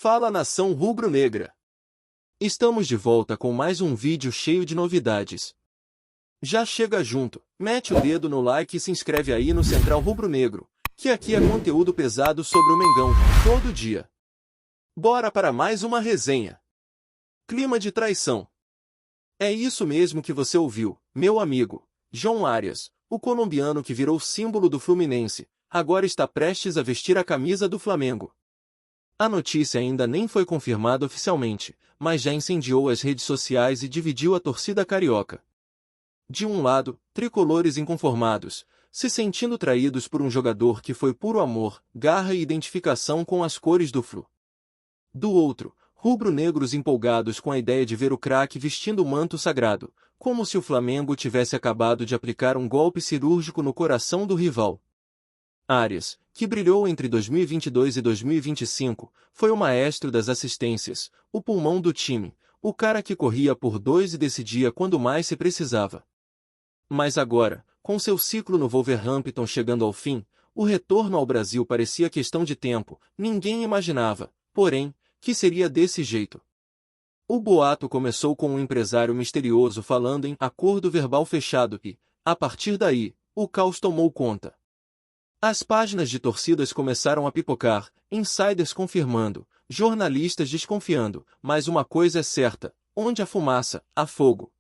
Fala nação rubro-negra! Estamos de volta com mais um vídeo cheio de novidades. Já chega junto, mete o dedo no like e se inscreve aí no Central Rubro-Negro, que aqui é conteúdo pesado sobre o Mengão, todo dia. Bora para mais uma resenha. Clima de traição. É isso mesmo que você ouviu, meu amigo. João Arias, o colombiano que virou símbolo do Fluminense, agora está prestes a vestir a camisa do Flamengo. A notícia ainda nem foi confirmada oficialmente, mas já incendiou as redes sociais e dividiu a torcida carioca. De um lado, tricolores inconformados, se sentindo traídos por um jogador que foi puro amor, garra e identificação com as cores do Flu. Do outro, rubro-negros empolgados com a ideia de ver o craque vestindo o manto sagrado, como se o Flamengo tivesse acabado de aplicar um golpe cirúrgico no coração do rival. Arias, que brilhou entre 2022 e 2025, foi o maestro das assistências, o pulmão do time, o cara que corria por dois e decidia quando mais se precisava. Mas agora, com seu ciclo no Wolverhampton chegando ao fim, o retorno ao Brasil parecia questão de tempo, ninguém imaginava, porém, que seria desse jeito. O boato começou com um empresário misterioso falando em acordo verbal fechado e, a partir daí, o caos tomou conta. As páginas de torcidas começaram a pipocar, insiders confirmando, jornalistas desconfiando, mas uma coisa é certa, onde há fumaça, há fogo.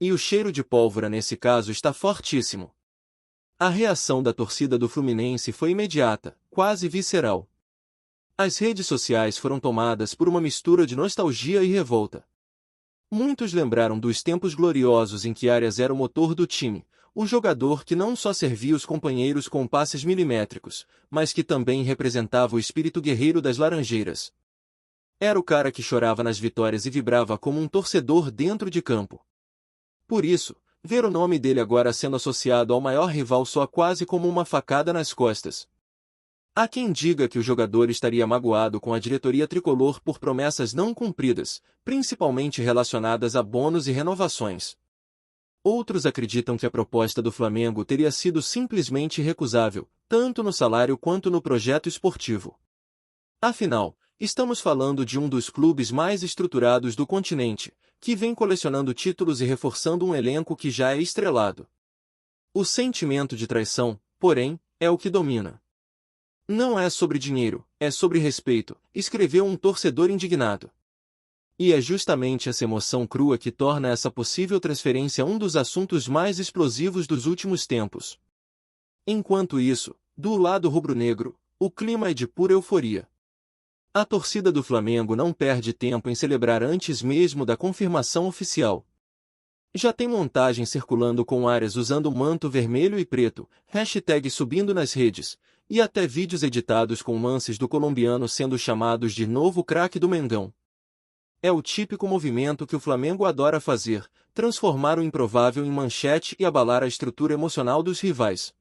E o cheiro de pólvora nesse caso está fortíssimo. A reação da torcida do Fluminense foi imediata, quase visceral. As redes sociais foram tomadas por uma mistura de nostalgia e revolta. Muitos lembraram dos tempos gloriosos em que Arias era o motor do time, o jogador que não só servia os companheiros com passes milimétricos, mas que também representava o espírito guerreiro das Laranjeiras. Era o cara que chorava nas vitórias e vibrava como um torcedor dentro de campo. Por isso, ver o nome dele agora sendo associado ao maior rival soa quase como uma facada nas costas. Há quem diga que o jogador estaria magoado com a diretoria tricolor por promessas não cumpridas, principalmente relacionadas a bônus e renovações. Outros acreditam que a proposta do Flamengo teria sido simplesmente irrecusável, tanto no salário quanto no projeto esportivo. Afinal, estamos falando de um dos clubes mais estruturados do continente, que vem colecionando títulos e reforçando um elenco que já é estrelado. O sentimento de traição, porém, é o que domina. Não é sobre dinheiro, é sobre respeito, escreveu um torcedor indignado. E é justamente essa emoção crua que torna essa possível transferência um dos assuntos mais explosivos dos últimos tempos. Enquanto isso, do lado rubro-negro, o clima é de pura euforia. A torcida do Flamengo não perde tempo em celebrar antes mesmo da confirmação oficial. Já tem montagem circulando com Arias usando manto vermelho e preto, hashtag subindo nas redes, e até vídeos editados com lances do colombiano sendo chamados de novo craque do Mengão. É o típico movimento que o Flamengo adora fazer, transformar o improvável em manchete e abalar a estrutura emocional dos rivais.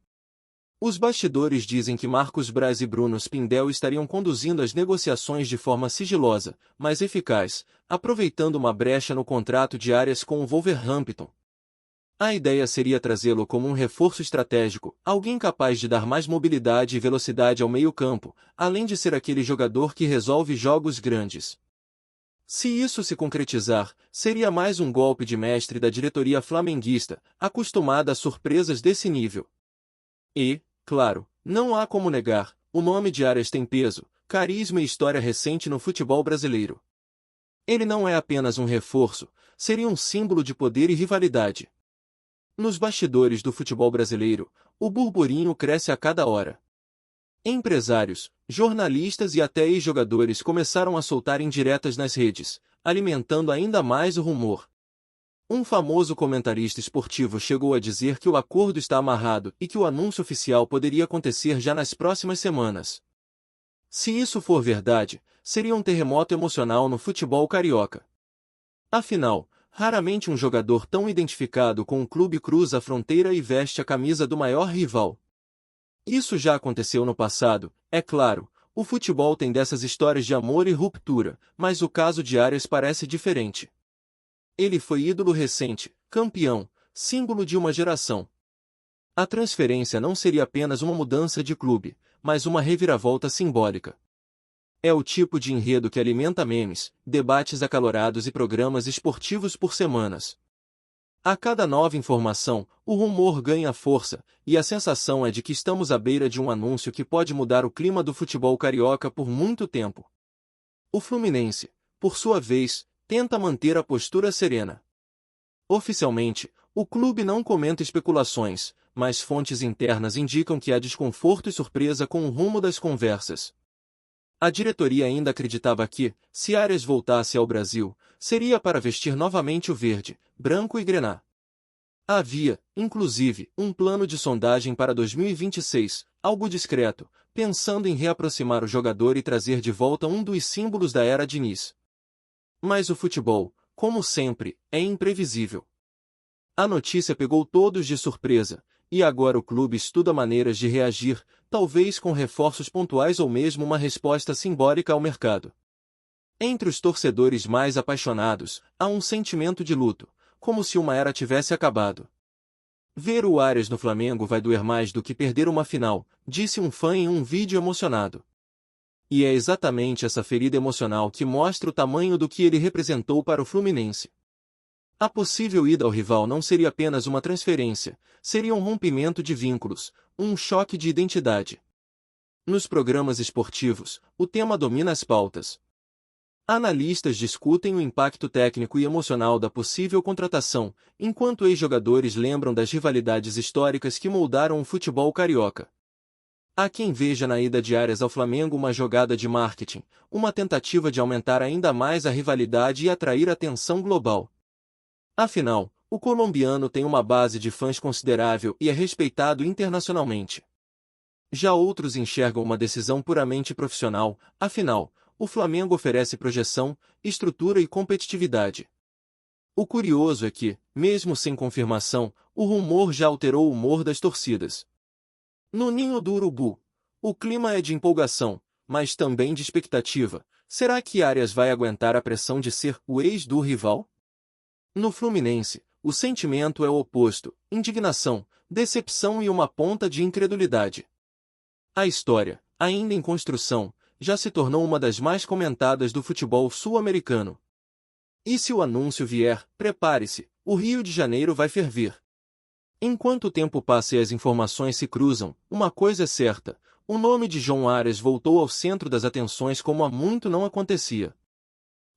Os bastidores dizem que Marcos Braz e Bruno Spindel estariam conduzindo as negociações de forma sigilosa, mas eficaz, aproveitando uma brecha no contrato de Arias com o Wolverhampton. A ideia seria trazê-lo como um reforço estratégico, alguém capaz de dar mais mobilidade e velocidade ao meio-campo, além de ser aquele jogador que resolve jogos grandes. Se isso se concretizar, seria mais um golpe de mestre da diretoria flamenguista, acostumada a surpresas desse nível. E, claro, não há como negar, o nome de Arias tem peso, carisma e história recente no futebol brasileiro. Ele não é apenas um reforço, seria um símbolo de poder e rivalidade. Nos bastidores do futebol brasileiro, o burburinho cresce a cada hora. Empresários, jornalistas e até ex-jogadores começaram a soltar indiretas nas redes, alimentando ainda mais o rumor. Um famoso comentarista esportivo chegou a dizer que o acordo está amarrado e que o anúncio oficial poderia acontecer já nas próximas semanas. Se isso for verdade, seria um terremoto emocional no futebol carioca. Afinal, raramente um jogador tão identificado com um clube cruza a fronteira e veste a camisa do maior rival. Isso já aconteceu no passado, é claro, o futebol tem dessas histórias de amor e ruptura, mas o caso de Arias parece diferente. Ele foi ídolo recente, campeão, símbolo de uma geração. A transferência não seria apenas uma mudança de clube, mas uma reviravolta simbólica. É o tipo de enredo que alimenta memes, debates acalorados e programas esportivos por semanas. A cada nova informação, o rumor ganha força, e a sensação é de que estamos à beira de um anúncio que pode mudar o clima do futebol carioca por muito tempo. O Fluminense, por sua vez, tenta manter a postura serena. Oficialmente, o clube não comenta especulações, mas fontes internas indicam que há desconforto e surpresa com o rumo das conversas. A diretoria ainda acreditava que, se Arias voltasse ao Brasil, seria para vestir novamente o verde, branco e grená. Havia, inclusive, um plano de sondagem para 2026, algo discreto, pensando em reaproximar o jogador e trazer de volta um dos símbolos da era Diniz. Mas o futebol, como sempre, é imprevisível. A notícia pegou todos de surpresa, e agora o clube estuda maneiras de reagir, talvez com reforços pontuais ou mesmo uma resposta simbólica ao mercado. Entre os torcedores mais apaixonados, há um sentimento de luto, como se uma era tivesse acabado. Ver o Arias no Flamengo vai doer mais do que perder uma final, disse um fã em um vídeo emocionado. E é exatamente essa ferida emocional que mostra o tamanho do que ele representou para o Fluminense. A possível ida ao rival não seria apenas uma transferência, seria um rompimento de vínculos, um choque de identidade. Nos programas esportivos, o tema domina as pautas. Analistas discutem o impacto técnico e emocional da possível contratação, enquanto ex-jogadores lembram das rivalidades históricas que moldaram o futebol carioca. Há quem veja na ida de Arias ao Flamengo uma jogada de marketing, uma tentativa de aumentar ainda mais a rivalidade e atrair atenção global. Afinal, o colombiano tem uma base de fãs considerável e é respeitado internacionalmente. Já outros enxergam uma decisão puramente profissional, afinal, o Flamengo oferece projeção, estrutura e competitividade. O curioso é que, mesmo sem confirmação, o rumor já alterou o humor das torcidas. No ninho do Urubu, o clima é de empolgação, mas também de expectativa. Será que Arias vai aguentar a pressão de ser o ex do rival? No Fluminense, o sentimento é o oposto: indignação, decepção e uma ponta de incredulidade. A história, ainda em construção, já se tornou uma das mais comentadas do futebol sul-americano. E se o anúncio vier, prepare-se, o Rio de Janeiro vai ferver. Enquanto o tempo passa e as informações se cruzam, uma coisa é certa: o nome de João Arias voltou ao centro das atenções como há muito não acontecia.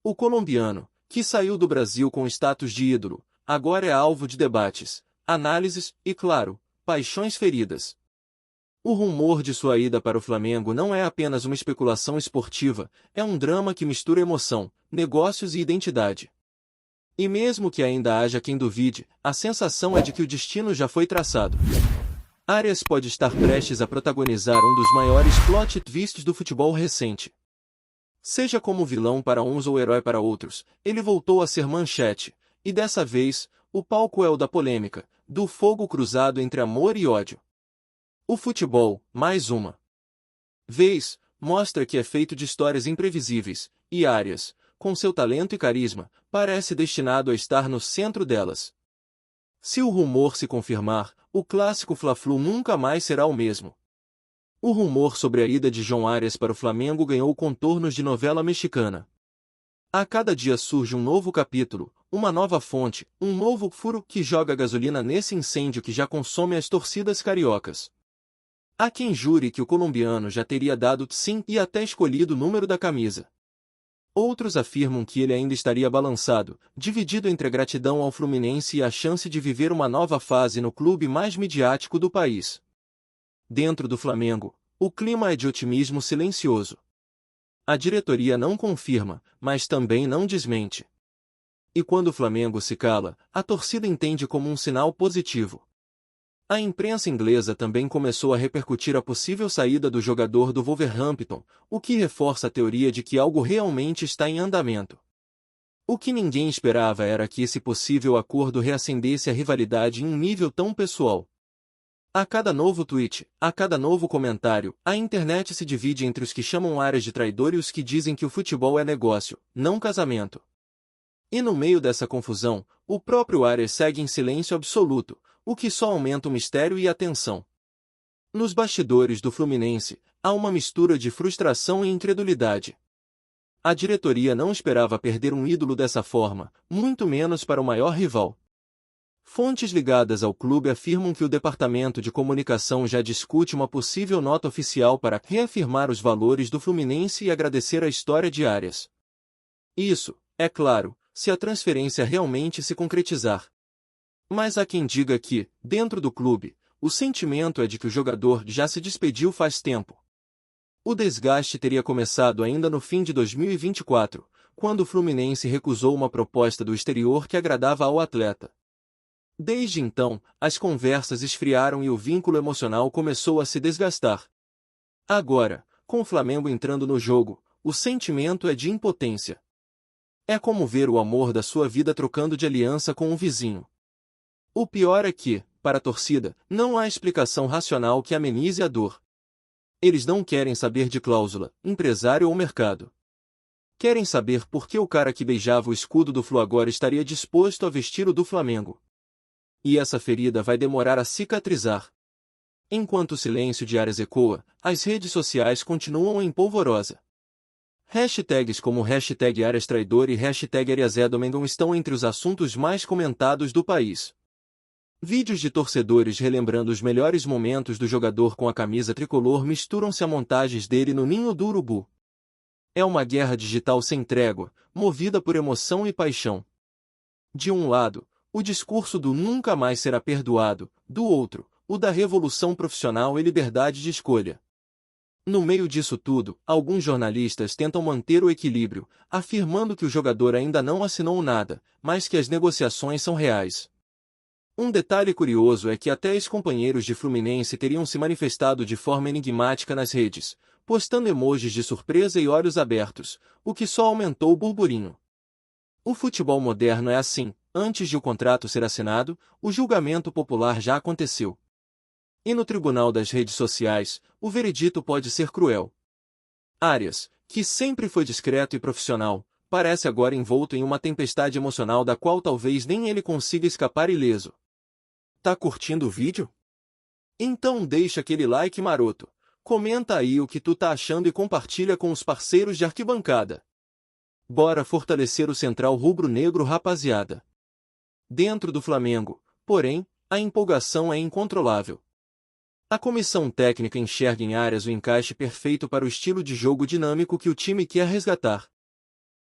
O colombiano, que saiu do Brasil com status de ídolo, agora é alvo de debates, análises e, claro, paixões feridas. O rumor de sua ida para o Flamengo não é apenas uma especulação esportiva, é um drama que mistura emoção, negócios e identidade. E mesmo que ainda haja quem duvide, a sensação é de que o destino já foi traçado. Arias pode estar prestes a protagonizar um dos maiores plot twists do futebol recente. Seja como vilão para uns ou herói para outros, ele voltou a ser manchete, e dessa vez, o palco é o da polêmica, do fogo cruzado entre amor e ódio. O futebol, mais uma vez, mostra que é feito de histórias imprevisíveis, e Arias, com seu talento e carisma, parece destinado a estar no centro delas. Se o rumor se confirmar, o clássico Fla-Flu nunca mais será o mesmo. O rumor sobre a ida de João Arias para o Flamengo ganhou contornos de novela mexicana. A cada dia surge um novo capítulo, uma nova fonte, um novo furo que joga gasolina nesse incêndio que já consome as torcidas cariocas. Há quem jure que o colombiano já teria dado sim e até escolhido o número da camisa. Outros afirmam que ele ainda estaria balançado, dividido entre a gratidão ao Fluminense e a chance de viver uma nova fase no clube mais midiático do país. Dentro do Flamengo, o clima é de otimismo silencioso. A diretoria não confirma, mas também não desmente. E quando o Flamengo se cala, a torcida entende como um sinal positivo. A imprensa inglesa também começou a repercutir a possível saída do jogador do Wolverhampton, o que reforça a teoria de que algo realmente está em andamento. O que ninguém esperava era que esse possível acordo reacendesse a rivalidade em um nível tão pessoal. A cada novo tweet, a cada novo comentário, a internet se divide entre os que chamam Arias de traidor e os que dizem que o futebol é negócio, não casamento. E no meio dessa confusão, o próprio Arias segue em silêncio absoluto, o que só aumenta o mistério e a tensão. Nos bastidores do Fluminense, há uma mistura de frustração e incredulidade. A diretoria não esperava perder um ídolo dessa forma, muito menos para o maior rival. Fontes ligadas ao clube afirmam que o departamento de comunicação já discute uma possível nota oficial para reafirmar os valores do Fluminense e agradecer a história de Arias. Isso, é claro, se a transferência realmente se concretizar. Mas há quem diga que, dentro do clube, o sentimento é de que o jogador já se despediu faz tempo. O desgaste teria começado ainda no fim de 2024, quando o Fluminense recusou uma proposta do exterior que agradava ao atleta. Desde então, as conversas esfriaram e o vínculo emocional começou a se desgastar. Agora, com o Flamengo entrando no jogo, o sentimento é de impotência. É como ver o amor da sua vida trocando de aliança com um vizinho. O pior é que, para a torcida, não há explicação racional que amenize a dor. Eles não querem saber de cláusula, empresário ou mercado. Querem saber por que o cara que beijava o escudo do Flu agora estaria disposto a vestir o do Flamengo. E essa ferida vai demorar a cicatrizar. Enquanto o silêncio de Arias ecoa, as redes sociais continuam em polvorosa. Hashtags como hashtag Arias Traidor e hashtag Ariasedomingão estão entre os assuntos mais comentados do país. Vídeos de torcedores relembrando os melhores momentos do jogador com a camisa tricolor misturam-se a montagens dele no ninho do urubu. É uma guerra digital sem trégua, movida por emoção e paixão. De um lado, o discurso do nunca mais será perdoado, do outro, o da revolução profissional e liberdade de escolha. No meio disso tudo, alguns jornalistas tentam manter o equilíbrio, afirmando que o jogador ainda não assinou nada, mas que as negociações são reais. Um detalhe curioso é que até ex-companheiros de Fluminense teriam se manifestado de forma enigmática nas redes, postando emojis de surpresa e olhos abertos, o que só aumentou o burburinho. O futebol moderno é assim, antes de o contrato ser assinado, o julgamento popular já aconteceu. E no tribunal das redes sociais, o veredito pode ser cruel. Arias, que sempre foi discreto e profissional, parece agora envolto em uma tempestade emocional da qual talvez nem ele consiga escapar ileso. Tá curtindo o vídeo? Então deixa aquele like maroto, comenta aí o que tu tá achando e compartilha com os parceiros de arquibancada. Bora fortalecer o Central Rubro-Negro, rapaziada. Dentro do Flamengo, porém, a empolgação é incontrolável. A comissão técnica enxerga em Arias o encaixe perfeito para o estilo de jogo dinâmico que o time quer resgatar.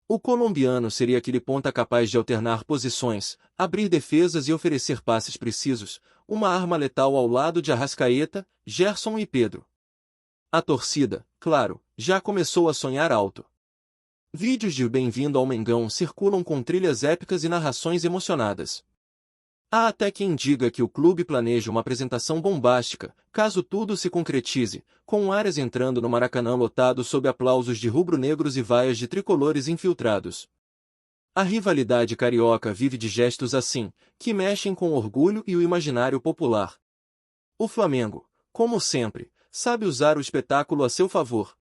O colombiano seria aquele ponta capaz de alternar posições, abrir defesas e oferecer passes precisos, uma arma letal ao lado de Arrascaeta, Gerson e Pedro. A torcida, claro, já começou a sonhar alto. Vídeos de Bem-vindo ao Mengão circulam com trilhas épicas e narrações emocionadas. Há até quem diga que o clube planeja uma apresentação bombástica, caso tudo se concretize, com Arias entrando no Maracanã lotado sob aplausos de rubro-negros e vaias de tricolores infiltrados. A rivalidade carioca vive de gestos assim, que mexem com o orgulho e o imaginário popular. O Flamengo, como sempre, sabe usar o espetáculo a seu favor.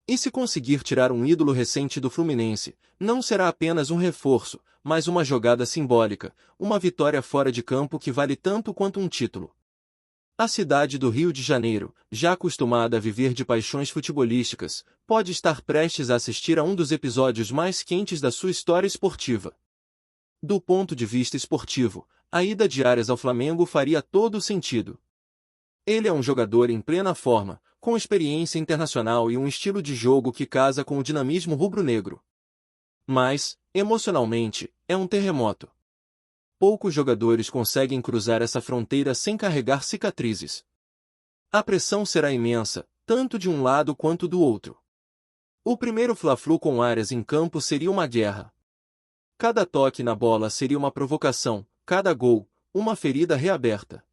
E se conseguir tirar um ídolo recente do Fluminense, não será apenas um reforço, mas uma jogada simbólica, uma vitória fora de campo que vale tanto quanto um título. A cidade do Rio de Janeiro, já acostumada a viver de paixões futebolísticas, pode estar prestes a assistir a um dos episódios mais quentes da sua história esportiva. Do ponto de vista esportivo, a ida de Arias ao Flamengo faria todo o sentido. Ele é um jogador em plena forma, com experiência internacional e um estilo de jogo que casa com o dinamismo rubro-negro. Mas, emocionalmente, é um terremoto. Poucos jogadores conseguem cruzar essa fronteira sem carregar cicatrizes. A pressão será imensa, tanto de um lado quanto do outro. O primeiro Fla-Flu com Arias em campo seria uma guerra. Cada toque na bola seria uma provocação, cada gol, uma ferida reaberta.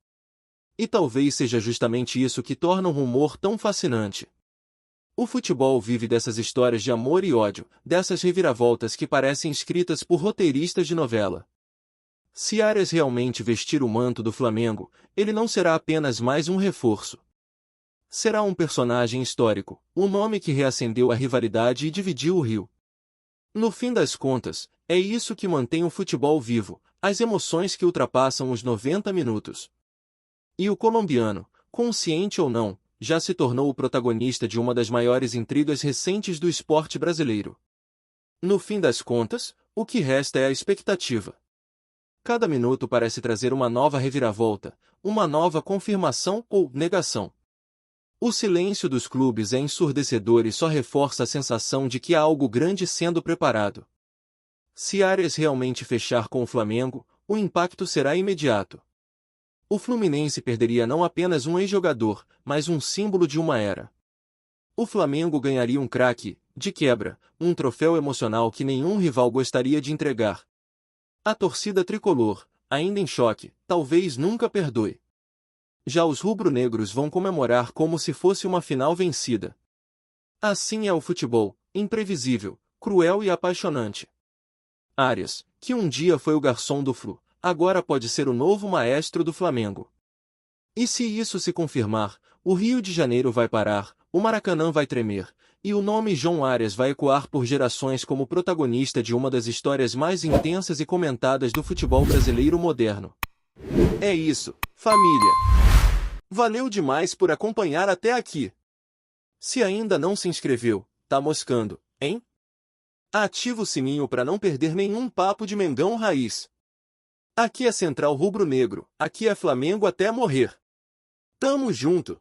E talvez seja justamente isso que torna o rumor tão fascinante. O futebol vive dessas histórias de amor e ódio, dessas reviravoltas que parecem escritas por roteiristas de novela. Se Arias realmente vestir o manto do Flamengo, ele não será apenas mais um reforço. Será um personagem histórico, um nome que reacendeu a rivalidade e dividiu o Rio. No fim das contas, é isso que mantém o futebol vivo, as emoções que ultrapassam os 90 minutos. E o colombiano, consciente ou não, já se tornou o protagonista de uma das maiores intrigas recentes do esporte brasileiro. No fim das contas, o que resta é a expectativa. Cada minuto parece trazer uma nova reviravolta, uma nova confirmação ou negação. O silêncio dos clubes é ensurdecedor e só reforça a sensação de que há algo grande sendo preparado. Se Arias realmente fechar com o Flamengo, o impacto será imediato. O Fluminense perderia não apenas um ex-jogador, mas um símbolo de uma era. O Flamengo ganharia um craque, de quebra, um troféu emocional que nenhum rival gostaria de entregar. A torcida tricolor, ainda em choque, talvez nunca perdoe. Já os rubro-negros vão comemorar como se fosse uma final vencida. Assim é o futebol, imprevisível, cruel e apaixonante. Arias, que um dia foi o garçom do Flu, agora pode ser o novo maestro do Flamengo. E se isso se confirmar, o Rio de Janeiro vai parar, o Maracanã vai tremer, e o nome João Arias vai ecoar por gerações como protagonista de uma das histórias mais intensas e comentadas do futebol brasileiro moderno. É isso, família! Valeu demais por acompanhar até aqui. Se ainda não se inscreveu, tá moscando, hein? Ativa o sininho para não perder nenhum papo de Mengão Raiz. Aqui é Central Rubro Negro, aqui é Flamengo até morrer. Tamo junto!